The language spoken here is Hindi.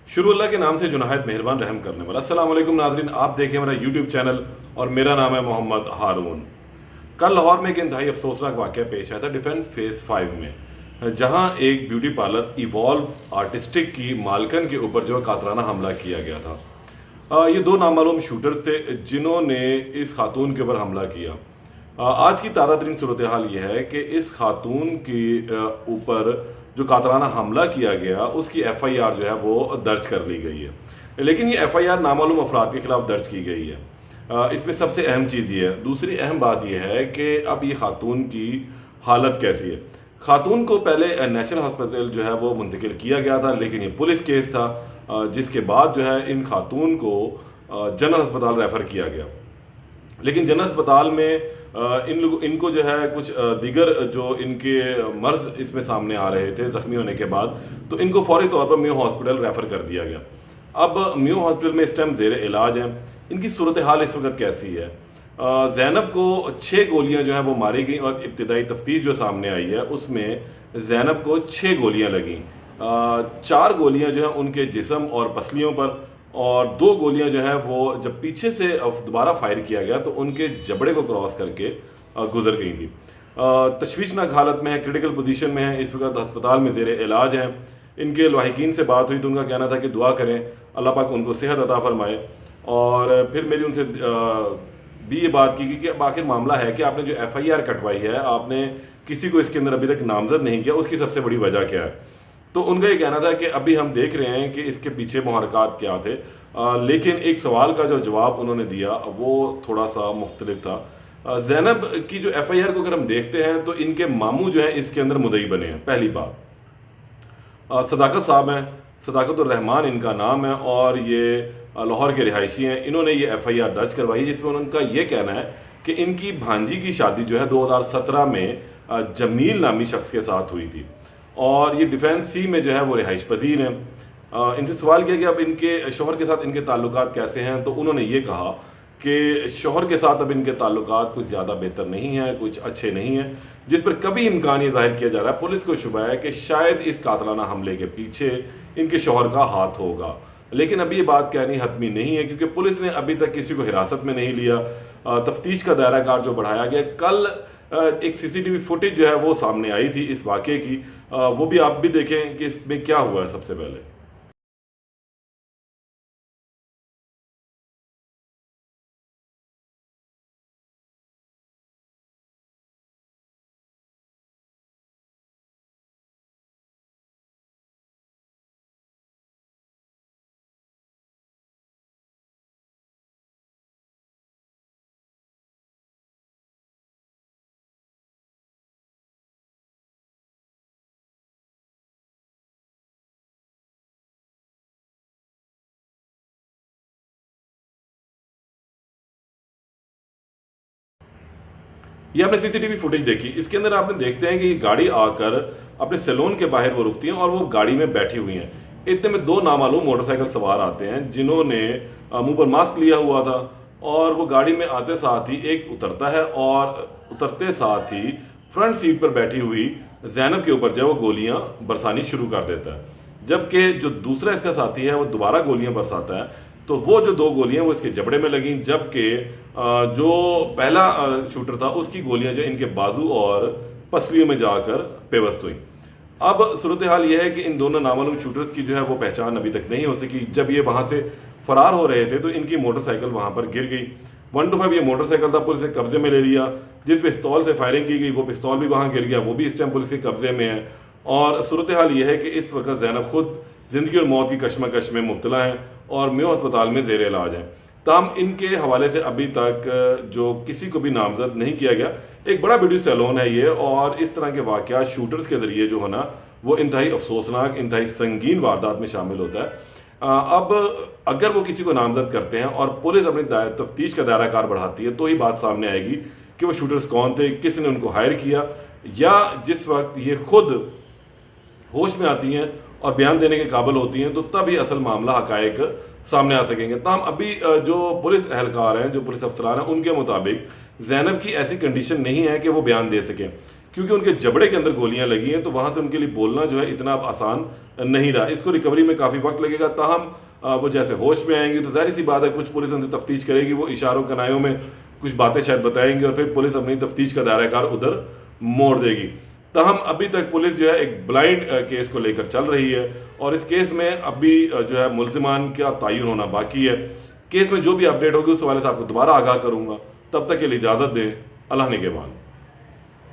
शुरू अल्लाह के नाम से जो नहायत मेहरबान रहम करने वाला। अस्सलाम वालेकुम नाज़रीन, आप देखें मेरा यूट्यूब चैनल और मेरा नाम है मोहम्मद हारून। कल लाहौर में एक इंतहाई अफसोसनाक वाक़या पेश आया था डिफेंस फेज़ 5 में, जहां एक ब्यूटी पार्लर इवॉल्व आर्टिस्टिक की मालकन के ऊपर जो है कातराना हमला किया गया था। ये दो नामालूम शूटर्स थे जिन्होंने इस खातून के ऊपर हमला किया। आज की ताज़ा तरीन सूरत हाल ये है कि इस खातून के ऊपर जो कातराना हमला किया गया उसकी FIR जो है वो दर्ज कर ली गई है, लेकिन ये FIR नामालूम अफराद के खिलाफ दर्ज की गई है। इसमें सबसे अहम चीज़ ये है। दूसरी अहम बात यह है कि अब ये खातून की हालत कैसी है। खातून को पहले नेशनल हॉस्पिटल जो है वो मुंतकिल किया गया था, लेकिन ये पुलिस केस था, जिसके बाद जो है इन खातून को जनरल अस्पताल रेफ़र किया गया। लेकिन जनरल अस्पताल में इनको जो है कुछ दीगर जो इनके मर्ज इसमें सामने आ रहे थे ज़ख्मी होने के बाद, तो इनको फौरी तौर पर म्यू हॉस्पिटल रेफ़र कर दिया गया। अब म्यू हॉस्पिटल में इस टाइम ज़ेर इलाज हैं। इनकी सूरत हाल इस वक्त कैसी है? ज़ैनब को 6 गोलियां जो हैं वो मारी गई और इब्तिदाई तफ्तीश जो सामने आई है उसमें ज़ैनब को 6 गोलियां लगीं। 4 गोलियां जो हैं उनके जिस्म और पसलियों पर, और 2 गोलियां जो हैं वो जब पीछे से दोबारा फायर किया गया तो उनके जबड़े को क्रॉस करके गुजर गई थी। तशवीशनाक हालत में है, क्रिटिकल पोजीशन में है, इस वक्त अस्पताल में ज़ेर इलाज हैं। इनके लाहिकीन से बात हुई तो उनका कहना था कि दुआ करें अल्लाह पाक उनको सेहत अता फरमाए। और फिर मेरी उनसे भी ये बात की कि आखिर मामला है कि आपने जो FIR कटवाई है, आपने किसी को इसके अंदर अभी तक नामजद नहीं किया, उसकी सबसे बड़ी वजह क्या है? तो उनका ये कहना था कि अभी हम देख रहे हैं कि इसके पीछे मुहरकात क्या थे, लेकिन एक सवाल का जो जवाब उन्होंने दिया वो थोड़ा सा मुख्तलिफ था। ज़ैनब की जो FIR को अगर हम देखते हैं तो इनके मामू जो हैं इसके अंदर मुद्दई बने हैं। पहली बात, सदाकत साहब हैं, सदाकतुर रहमान इनका नाम है और ये लाहौर के रिहायशी हैं। इन्होंने ये FIR दर्ज करवाई जिसमें उनका ये कहना है कि इनकी भांजी की शादी जो है 2017 में जमील नामी शख्स के साथ हुई थी और ये डिफेंस C में जो है वो रिहाइश पजीर हैं। इनसे सवाल किया कि अब इनके शोहर के साथ इनके ताल्लुकात कैसे हैं, तो उन्होंने ये कहा कि शोहर के साथ अब इनके ताल्लुकात कुछ ज़्यादा बेहतर नहीं हैं, कुछ अच्छे नहीं हैं, जिस पर कभी इम्कान ये जाहिर किया जा रहा है, पुलिस को शुबा है कि शायद इस कातलाना हमले के पीछे इनके शोहर का हाथ होगा। लेकिन अभी ये बात कहनी हतमी नहीं है क्योंकि पुलिस ने अभी तक किसी को हिरासत में नहीं लिया। तफ्तीश का दायरा कार जो बढ़ाया गया, कल एक CCTV फुटेज जो है वो सामने आई थी इस वाक़े की, वो भी आप भी देखें कि इसमें क्या हुआ है। सबसे पहले ये आपने CCTV फुटेज देखी, इसके अंदर आपने देखते हैं कि ये गाड़ी आकर अपने सैलून के बाहर वो रुकती हैं और वो गाड़ी में बैठी हुई हैं। इतने में 2 नामालूम मोटरसाइकिल सवार आते हैं जिन्होंने मुंह पर मास्क लिया हुआ था और वो गाड़ी में आते साथ ही एक उतरता है और उतरते साथ ही फ्रंट सीट पर बैठी हुई ज़ैनब के ऊपर जो है वो गोलियां बरसानी शुरू कर देता है। जबकि जो दूसरा इसका साथी है वो दोबारा गोलियां बरसाता है, तो वो जो 2 गोलियां वो इसके जबड़े में लगीं, जबकि जो पहला शूटर था उसकी गोलियां जो इनके बाजू और पसलियों में जाकर पेवस्त हुई। अब सूरत हाल यह है कि इन दोनों नामालूम शूटर्स की जो है वो पहचान अभी तक नहीं हो सकी। जब ये वहाँ से फरार हो रहे थे तो इनकी मोटरसाइकिल वहाँ पर गिर गई। 125 ये मोटरसाइकिल था, पुलिस ने कब्जे में ले लिया। जिस पिस्तौल से फायरिंग की गई वो पिस्तौल भी वहाँ गिर गया, वो भी इस टाइम पुलिस के कब्जे में है। और सूरत हाल यह है कि इस वक्त ज़ैनब खुद ज़िंदगी और मौत की कशमकश में मुब्तला हैं और म्यू अस्पताल में ज़ेर इलाज हैं। ताहम इनके हवाले से अभी तक जो किसी को भी नामजद नहीं किया गया। एक बड़ा ब्यूटी सैलून है ये, और इस तरह के वाक़यात शूटर्स के ज़रिए जो है ना वो इंतहाई अफसोसनाक, इंतहाई संगीन वारदात में शामिल होता है। अब अगर वो किसी को नामजद करते हैं और पुलिस अपनी तफ्तीश का दायरा कार बढ़ाती है तो ही बात सामने आएगी कि वो शूटर्स कौन थे, किसने उनको हायर किया, या जिस वक्त ये खुद होश में आती हैं और बयान देने के काबिल होती हैं तो तब ही असल मामला हकायक सामने आ सकेंगे। ताहम अभी जो पुलिस एहलकार हैं, जो पुलिस अफसरान हैं, उनके मुताबिक ज़ैनब की ऐसी कंडीशन नहीं है कि वो बयान दे सकें, क्योंकि उनके जबड़े के अंदर गोलियां लगी हैं, तो वहां से उनके लिए बोलना जो है इतना आसान नहीं रहा। इसको रिकवरी में काफ़ी वक्त लगेगा, ताहम वो जैसे होश में आएंगे तो जाहिर सी बात है कुछ पुलिस उनसे तफ्तीश करेगी, वो इशारों कनायों में कुछ बातें शायद बताएंगे और फिर पुलिस अपनी तफ्तीश का दायरा कार उधर मोड़ देगी। ताहम अभी तक पुलिस जो है एक ब्लाइंड केस को लेकर चल रही है और इस केस में अभी जो है मुल्जिमान का तयन होना बाकी है। केस में जो भी अपडेट होगी उस हवाले से आपको दोबारा आगाह करूंगा। तब तक के लिए इजाज़त दें। अल्लाह निगहबान।